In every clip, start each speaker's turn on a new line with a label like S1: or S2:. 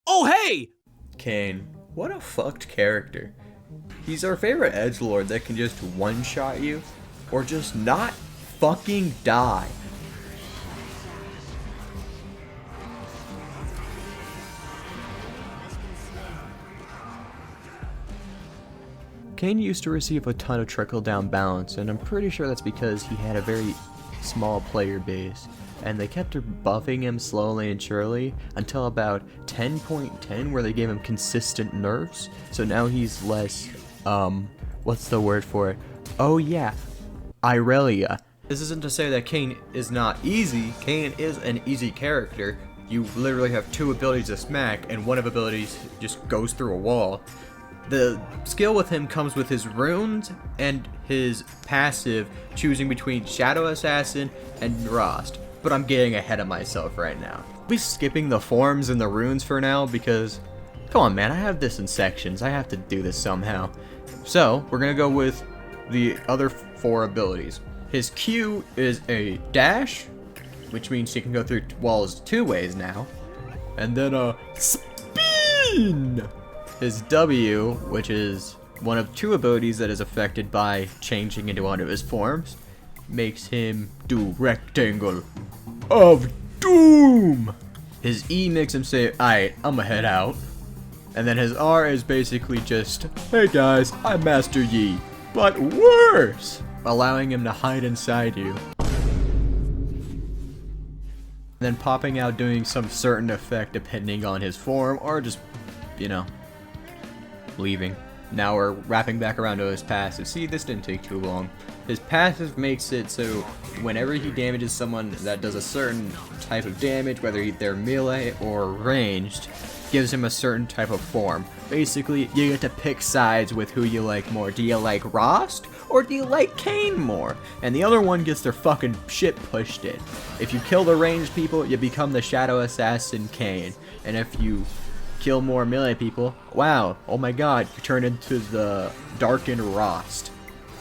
S1: Oh, hey!
S2: Kayn, what a fucked character. He's our favorite edgelord that can just one-shot you, or just not fucking die. Kayn used to receive a ton of trickle-down balance, and I'm pretty sure that's because he had a very small player base, and they kept buffing him slowly and surely until about 10.10 where they gave him consistent nerfs, so now he's less, what's the word for it? Oh yeah, Irelia. This isn't to say that Kayn is not easy. Kayn is an easy character. You literally have two abilities to smack, and one of abilities just goes through a wall. The skill with him comes with his runes and his passive, choosing between Shadow Assassin and Rhaast. But I'm getting ahead of myself right now. I'll be skipping the forms and the runes for now because, come on man, I have this in sections. I have to do this somehow. So, we're gonna go with the other four abilities. His Q is a dash, which means he can go through walls two ways now. And then a spin! His W, which is one of two abilities that is affected by changing into one of his forms, makes him do Rectangle of Doom! His E makes him say, "Aight, I'ma head out." And then his R is basically just, "Hey guys, I'm Master Yi, but worse!" allowing him to hide inside you. Then popping out doing some certain effect depending on his form, or just, you know, leaving. Now we're wrapping back around to his passive. See, this didn't take too long. His passive makes it so whenever he damages someone that does a certain type of damage, whether they're melee or ranged, gives him a certain type of form. Basically, you get to pick sides with who you like more. Do you like Rhaast or do you like Kayn more? And the other one gets their fucking shit pushed in. If you kill the ranged people, you become the Shadow Assassin Kayn. And if you kill more melee people, wow, oh my god, you turn into the darkened Rhaast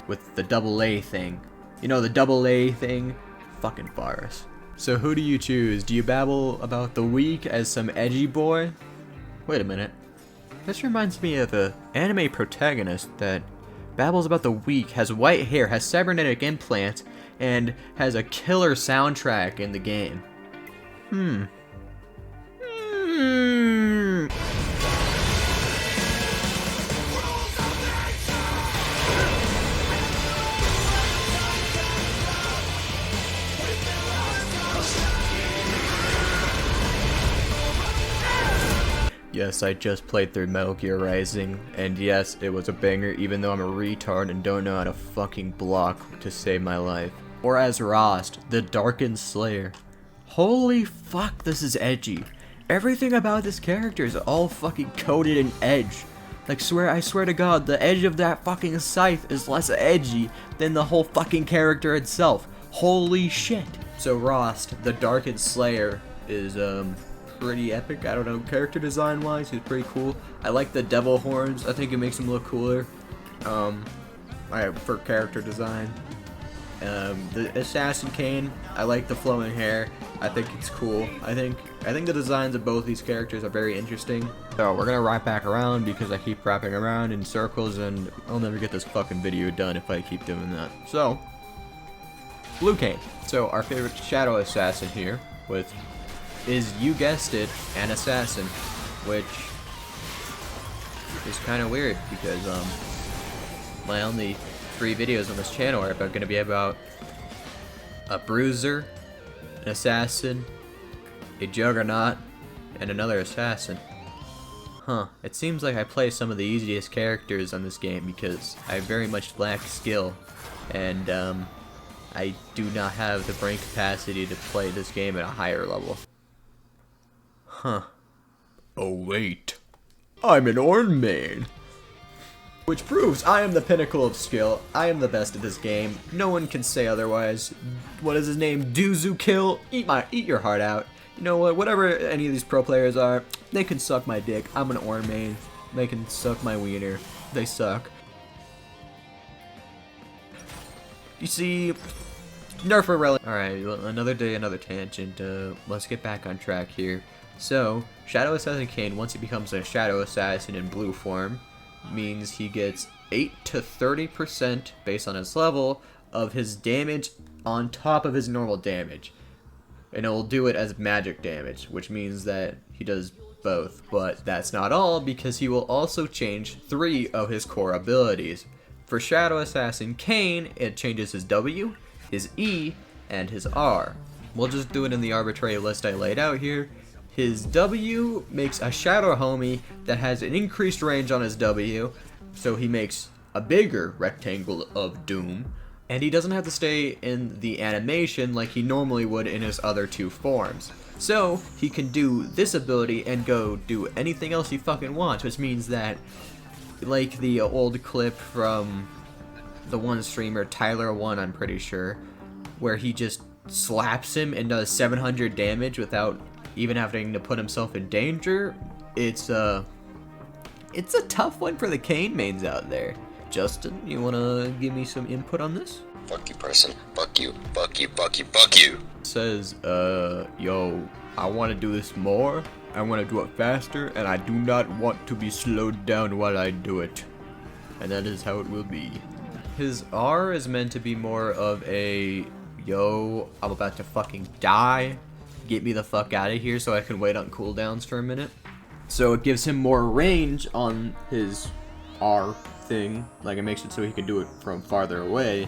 S2: with the double A thing. You know the double A thing? Fucking virus. So who do you choose? Do you babble about the weak as some edgy boy? Wait a minute. This reminds me of an anime protagonist that babbles about the weak, has white hair, has cybernetic implants, and has a killer soundtrack in the game. Yes, I just played through Metal Gear Rising, and yes, it was a banger even though I'm a retard and don't know how to fucking block to save my life. Or as Rhaast, the Darkened Slayer. Holy fuck, this is edgy. Everything about this character is all fucking coated in edge. Like, I swear to god, the edge of that fucking scythe is less edgy than the whole fucking character itself. Holy shit. So Rhaast, the Darkened Slayer, is, pretty epic. I don't know, character design wise, he's pretty cool. I like the devil horns. I think it makes him look cooler. For character design. The Assassin Kayn, I like the flowing hair. I think it's cool. I think the designs of both these characters are very interesting. So we're gonna wrap back around because I keep wrapping around in circles and I'll never get this fucking video done if I keep doing that. So, Blue Kayn. So our favorite Shadow Assassin here is, you guessed it, an assassin, which is kind of weird because my only 3 videos on this channel are going to be about a bruiser, an assassin, a juggernaut, and another assassin. Huh, it seems like I play some of the easiest characters on this game because I very much lack skill, and I do not have the brain capacity to play this game at a higher level. Huh. Oh wait, I'm an Orn main. Which proves I am the pinnacle of skill. I am the best at this game. No one can say otherwise. What is his name? Duzu Kill? Eat your heart out. You know what? Whatever any of these pro players are, they can suck my dick. I'm an Orn main. They can suck my wiener. They suck. You see, nerf a relic. Alright, well, another day, another tangent. Let's get back on track here. So, Shadow Assassin Kayn, once he becomes a Shadow Assassin in blue form, means he gets 8 to 30% based on his level of his damage on top of his normal damage. And it will do it as magic damage, which means that he does both. But that's not all, because he will also change 3 of his core abilities. For Shadow Assassin Kayn, it changes his W, his E, and his R. We'll just do it in the arbitrary list I laid out here. His W makes a Shadow Homie that has an increased range on his W, so he makes a bigger rectangle of doom, and he doesn't have to stay in the animation like he normally would in his other 2 forms. So he can do this ability and go do anything else he fucking wants, which means that, like the old clip from the one streamer, Tyler1, I'm pretty sure, where he just slaps him and does 700 damage without even having to put himself in danger. It's a tough one for the Kayn mains out there. Justin, you wanna give me some input on this?
S1: Fuck you, person. Fuck you. Fuck you. Fuck you. Fuck you.
S2: Says, yo, I wanna do this more, I wanna do it faster, and I do not want to be slowed down while I do it. And that is how it will be. His R is meant to be more of a, yo, I'm about to fucking die, get me the fuck out of here so I can wait on cooldowns for a minute. So it gives him more range on his R thing, like it makes it so he can do it from farther away,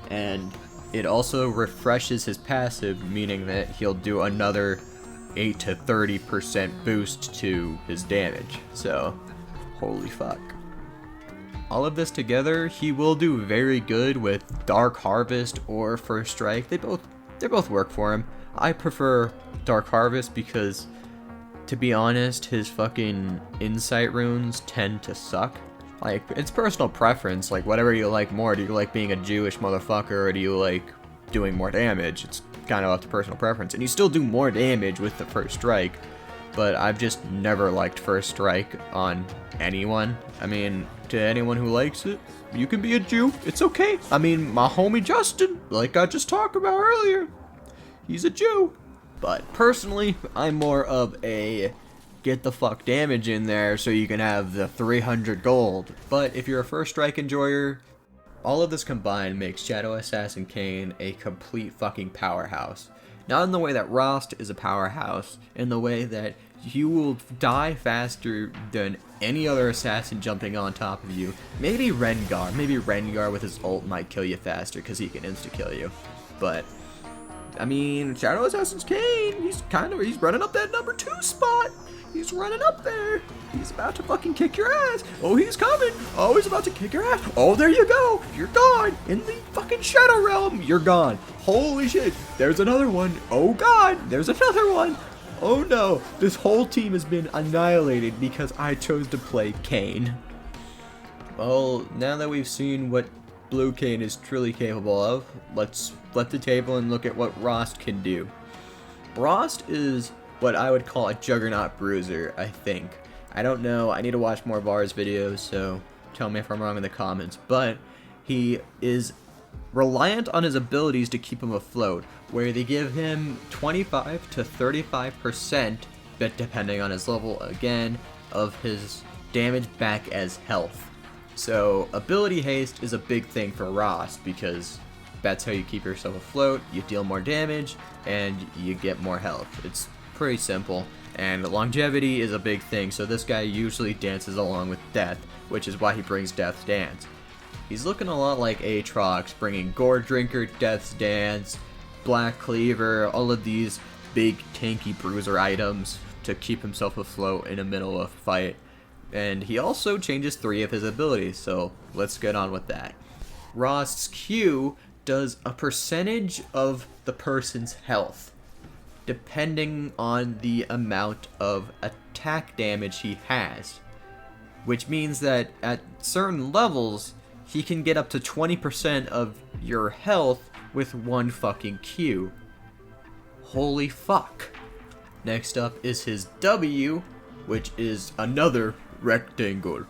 S2: and it also refreshes his passive, meaning that he'll do another 8 to 30% boost to his damage. So, holy fuck. All of this together, he will do very good with Dark Harvest or First Strike. They both work for him. I prefer Dark Harvest because, to be honest, his fucking insight runes tend to suck. Like, it's personal preference, like whatever you like more. Do you like being a Jewish motherfucker, or do you like doing more damage? It's kind of up to personal preference. And you still do more damage with the First Strike, but I've just never liked First Strike on anyone. I mean, to anyone who likes it, you can be a Jew, it's okay. I mean, my homie Justin, like I just talked about earlier, he's a Jew. But personally, I'm more of a get the fuck damage in there so you can have the 300 gold. But if you're a First Strike enjoyer, all of this combined makes Shadow Assassin Kayn a complete fucking powerhouse. Not in the way that Rhaast is a powerhouse, in the way that you will die faster than any other assassin jumping on top of you. Maybe Rengar with his ult might kill you faster because he can insta-kill you. But, I mean, Shadow Assassin's Kayn, he's running up that number 2 spot. He's running up there. He's about to fucking kick your ass. Oh, he's coming. Oh, he's about to kick your ass. Oh, there you go. You're gone. In the fucking Shadow Realm, you're gone. Holy shit. There's another one. Oh, God. There's another one. Oh, no. This whole team has been annihilated because I chose to play Kayn. Well, now that we've seen what Blue Kayn is truly capable of, let's flip the table and look at what Rhaast can do. Rhaast is what I would call a Juggernaut Bruiser, I think. I don't know, I need to watch more Vars videos, so tell me if I'm wrong in the comments, but he is reliant on his abilities to keep him afloat, where they give him 25 to 35%, but depending on his level again, of his damage back as health. So ability haste is a big thing for Rhaast, because that's how you keep yourself afloat, you deal more damage, and you get more health. It's pretty simple. And longevity is a big thing, so this guy usually dances along with death, which is why he brings Death's Dance. He's looking a lot like Aatrox, bringing Gore Drinker, Death's Dance, Black Cleaver, all of these big tanky bruiser items to keep himself afloat in the middle of a fight. And he also changes 3 of his abilities, so let's get on with that. Rhaast's Q does a percentage of the person's health, depending on the amount of attack damage he has. Which means that at certain levels, he can get up to 20% of your health with 1 fucking Q. Holy fuck. Next up is his W, which is another rectangle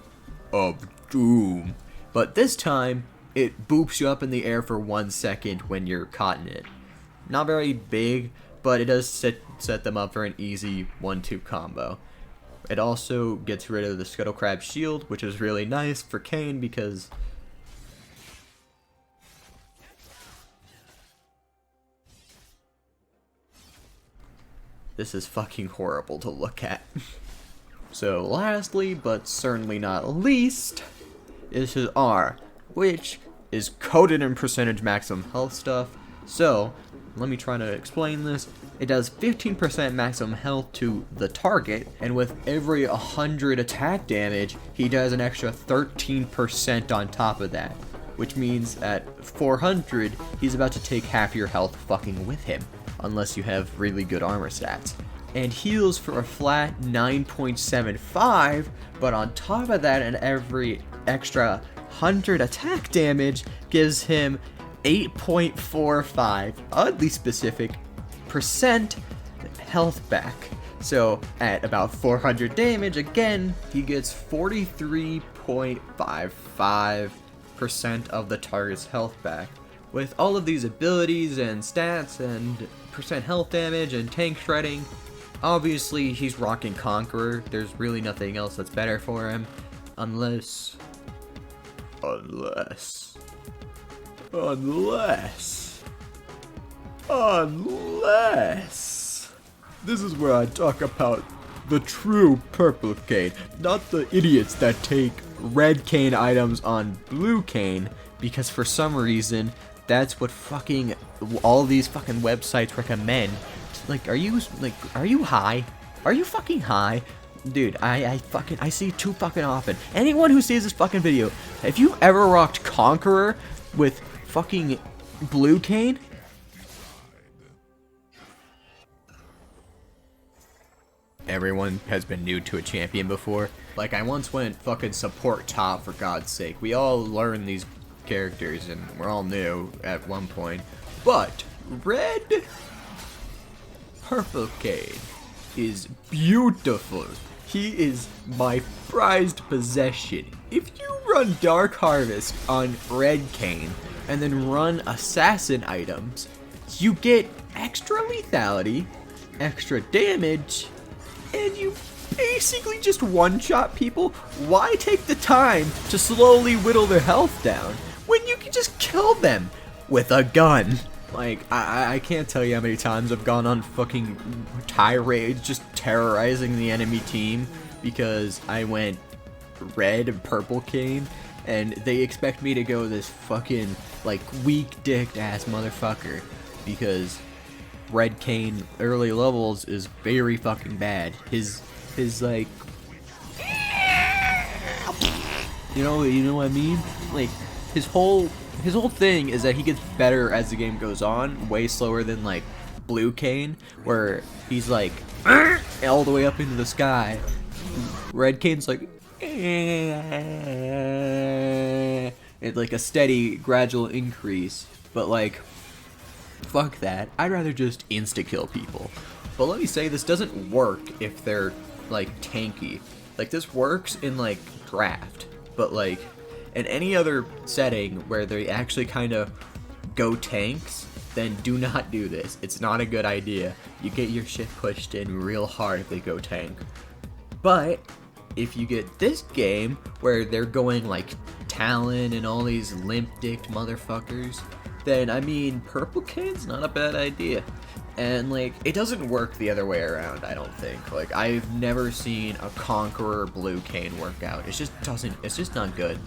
S2: of doom. But this time, it boops you up in the air for 1 second when you're caught in it. Not very big, but it does set them up for an easy 1-2 combo. It also gets rid of the Scuttle Crab shield, which is really nice for Kayn because this is fucking horrible to look at. So lastly, but certainly not least, is his R, which is coded in percentage maximum health stuff. So let me try to explain this. It does 15% maximum health to the target, and with every 100 attack damage, he does an extra 13% on top of that. Which means at 400, he's about to take half your health fucking with him, unless you have really good armor stats. And heals for a flat 9.75, but on top of that, and every extra 100 attack damage gives him 8.45, oddly specific, percent health back. So at about 400 damage, again, he gets 43.55% of the target's health back. With all of these abilities and stats and percent health damage and tank shredding, obviously he's rocking Conqueror. There's really nothing else that's better for him, unless this is where I talk about the true purple Kayn, not the idiots that take red Kayn items on blue Kayn, because for some reason that's what fucking all these fucking websites recommend. Like, are you high? Are you fucking high? Dude, I see it too fucking often. Anyone who sees this fucking video, if you ever rocked Conqueror with fucking blue Kayn, everyone has been new to a champion before. Like, I once went fucking support top, for God's sake. We all learn these characters and we're all new at one point. But red purple Kayn is beautiful. He is my prized possession. If you run Dark Harvest on red Kayn and then run assassin items, you get extra lethality, extra damage, and you basically just one-shot people. Why take the time to slowly whittle their health down when you can just kill them with a gun? Like, I can't tell you how many times I've gone on fucking tirades just terrorizing the enemy team because I went red and purple Kayn, and they expect me to go this fucking, like, weak-dicked ass motherfucker because red Kayn early levels is very fucking bad. His like, you know what I mean? Like, his whole thing is that he gets better as the game goes on, way slower than like blue Kayn, where he's like all the way up into the sky. Red Kayn's like it's like a steady, gradual increase, but like, fuck that. I'd rather just insta-kill people. But let me say, this doesn't work if they're like tanky. Like, this works in like draft, but like in any other setting where they actually kind of go tanks, then do not do this. It's not a good idea. You get your shit pushed in real hard if they go tank. But if you get this game where they're going like Talon and all these limp-dicked motherfuckers, then I mean, purple Kayn's not a bad idea. And like, it doesn't work the other way around, I don't think. Like, I've never seen a Conqueror blue Kayn work out. It's just not good.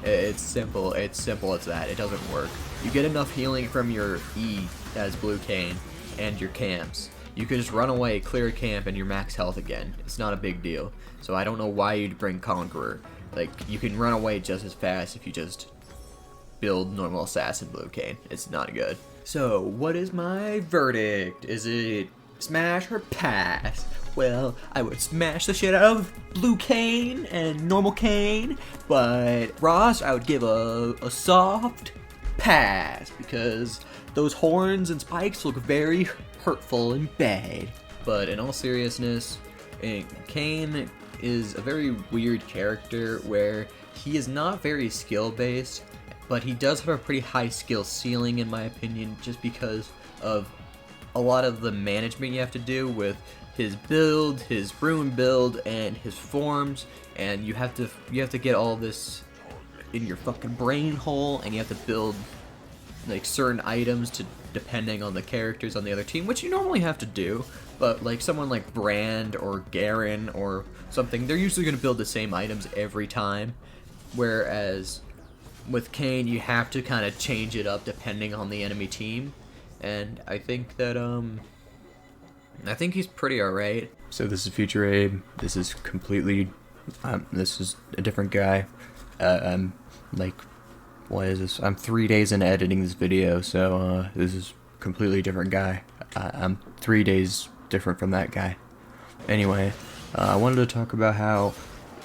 S2: It's simple as that. It doesn't work. You get enough healing from your E as blue Kayn and your camps. You can just run away, clear a camp, and you're max health again. It's not a big deal. So I don't know why you'd bring Conqueror. Like, you can run away just as fast if you just build normal assassin blue Kayn. It's not good. So, what is my verdict? Is it smash or pass? Well, I would smash the shit out of blue Kayn and normal Kayn, but Rhaast, I would give a soft pass because those horns and spikes look very hurtful and bad. But in all seriousness, Kayn is a very weird character where he is not very skill-based, but he does have a pretty high skill ceiling in my opinion, just because of a lot of the management you have to do with his build, his rune build, and his forms, and you have to get all this in your fucking brain hole, and you have to build like certain items to depending on the characters on the other team, which you normally have to do, but like someone like Brand or Garen or something, they're usually going to build the same items every time, whereas with Kayn you have to kind of change it up depending on the enemy team, and I think that I think he's pretty alright. So this is Future Abe. This is completely this is a different guy. I'm like, what is this? I'm 3 days into editing this video, so this is a completely different guy. I'm 3 days different from that guy. Anyway, I wanted to talk about how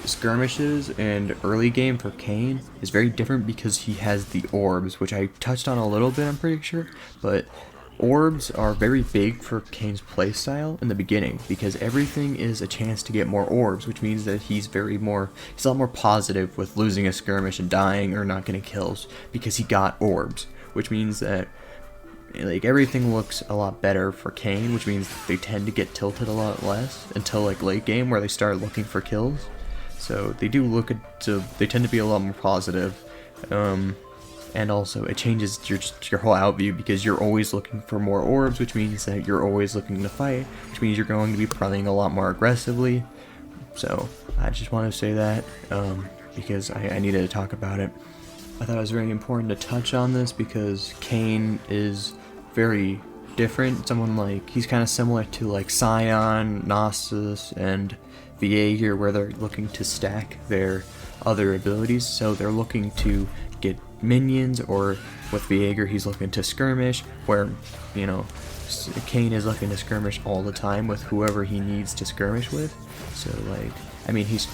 S2: skirmishes and early game for Kayn is very different because he has the orbs, which I touched on a little bit, I'm pretty sure, but orbs are very big for Kayn's playstyle in the beginning because everything is a chance to get more orbs, which means that he's a lot more positive with losing a skirmish and dying or not getting kills because he got orbs, which means that like everything looks a lot better for Kayn, which means they tend to get tilted a lot less until like late game where they start looking for kills. So they tend to be a lot more positive. And also it changes your whole outview because you're always looking for more orbs, which means that you're always looking to fight, which means you're going to be playing a lot more aggressively. So I just want to say that because I needed to talk about it. I thought it was very important to touch on this because Kayn is very different. He's kind of similar to like Scion, Gnosis, and Viager, where they're looking to stack their other abilities. So they're looking to get minions, or with Viager he's looking to skirmish, where Kayn is looking to skirmish all the time with whoever he needs to skirmish with. So like, I mean, he's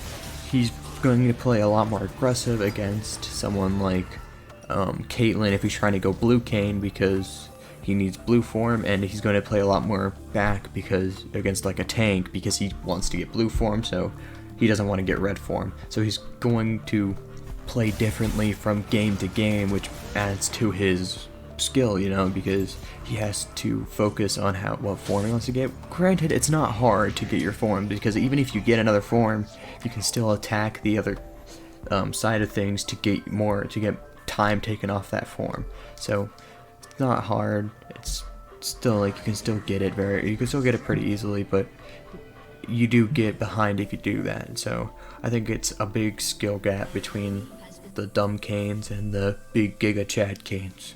S2: going to play a lot more aggressive against someone like Caitlyn if he's trying to go blue Kayn because he needs blue form, and he's going to play a lot more back because against like a tank because he wants to get blue form, so he doesn't want to get red form. So he's going to play differently from game to game, which adds to his skill, because he has to focus on what form he wants to get. Granted, it's not hard to get your form because even if you get another form, you can still attack the other side of things to get time taken off that form. So it's not hard. It's still like you can still get it pretty easily, but you do get behind if you do that. So I think it's a big skill gap between the dumb Kayns and the big Giga Chad Kayns.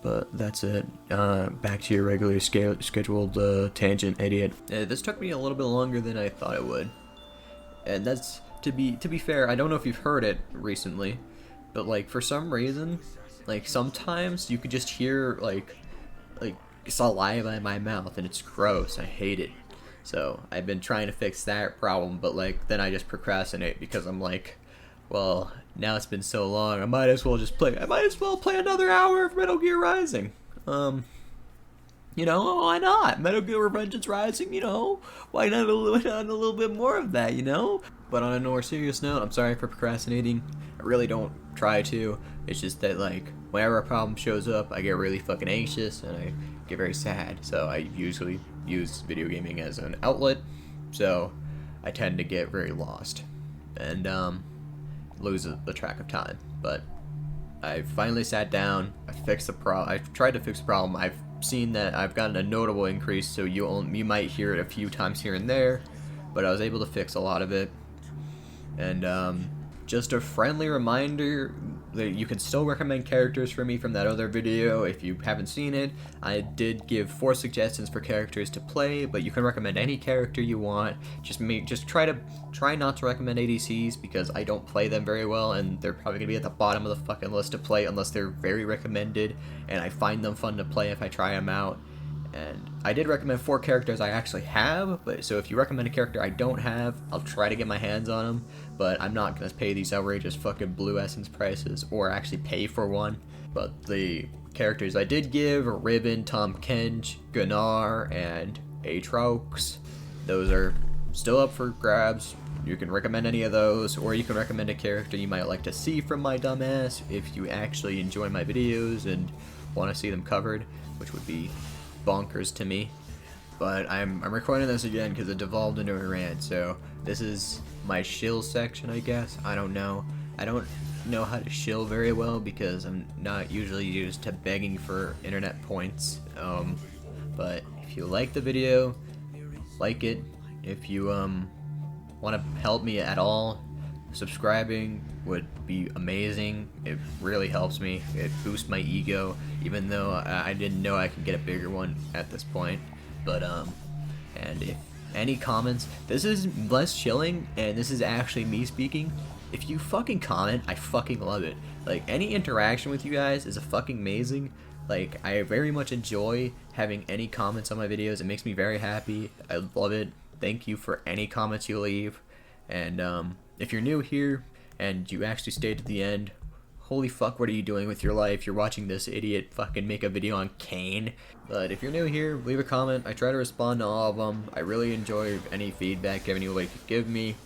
S2: But that's it. Back to your regularly scheduled tangent, idiot. This took me a little bit longer than I thought it would, and that's to be fair. I don't know if you've heard it recently, but like for some reason, like sometimes you could just hear like saliva in my mouth, and it's gross. I hate it. So I've been trying to fix that problem, but like then I just procrastinate because I'm like, well, now it's been so long, I might as well play another hour of Metal Gear Rising. Why not? Metal Gear Revengeance Rising, why not a little bit more of that, But on a more serious note, I'm sorry for procrastinating. I really don't try to. It's just that, like, whenever a problem shows up, I get really fucking anxious and I get very sad. So I usually use video gaming as an outlet, so I tend to get very lost and lose the track of time. But I finally sat down. I fixed the problem. I've tried to fix the problem. I've seen that I've gotten a notable increase, so you might hear it a few times here and there, but I was able to fix a lot of it. And just a friendly reminder that you can still recommend characters for me from that other video. If you haven't seen it, I did give 4 suggestions for characters to play, but you can recommend any character you want. Just try not to recommend ADCs because I don't play them very well, and they're probably gonna be at the bottom of the fucking list to play unless they're very recommended, and I find them fun to play if I try them out. And I did recommend 4 characters I actually have, so if you recommend a character I don't have, I'll try to get my hands on them, but I'm not going to pay these outrageous fucking blue essence prices or actually pay for one. But the characters I did give are Riven, Tahm Kench, Gunnar, and Aatrox. Those are still up for grabs. You can recommend any of those, or you can recommend a character you might like to see from my dumbass if you actually enjoy my videos and want to see them covered, which would be bonkers to me. But I'm recording this again because it devolved into a rant, so this is my shill section, I guess. I don't know. I don't know how to shill very well because I'm not usually used to begging for internet points. But if you like the video, like it. If you want to help me at all, subscribing would be amazing. It really helps me. It boosts my ego, even though I didn't know I could get a bigger one at this point. But and if any comments, this is less chilling, and this is actually me speaking. If you fucking comment, I fucking love it. Like, any interaction with you guys is a fucking amazing. Like, I very much enjoy having any comments on my videos. It makes me very happy. I love it. Thank you for any comments you leave. And if you're new here and you actually stayed to the end, holy fuck, what are you doing with your life? You're watching this idiot fucking make a video on Kayn. But if you're new here, leave a comment. I try to respond to all of them. I really enjoy any feedback anyone could give me.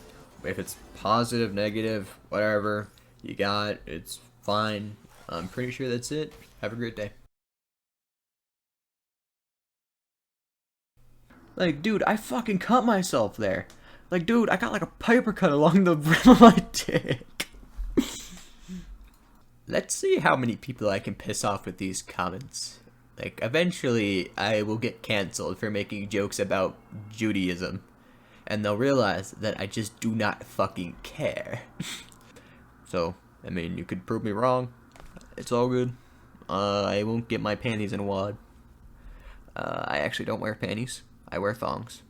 S2: If it's positive, negative, whatever you got, it's fine. I'm pretty sure that's it. Have a great day. Like, dude, I fucking cut myself there. Like, dude, I got like a paper cut along the rim of my dick. Let's see how many people I can piss off with these comments. Like, eventually, I will get cancelled for making jokes about Judaism. And they'll realize that I just do not fucking care. So, I mean, you could prove me wrong. It's all good. I won't get my panties in a wad. I actually don't wear panties. I wear thongs.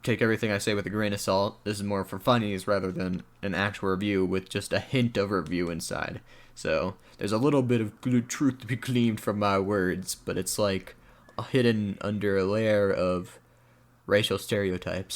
S2: Take everything I say with a grain of salt. This is more for funnies rather than an actual review with just a hint of review inside. So, there's a little bit of good truth to be gleaned from my words, but it's like hidden under a layer of racial stereotypes.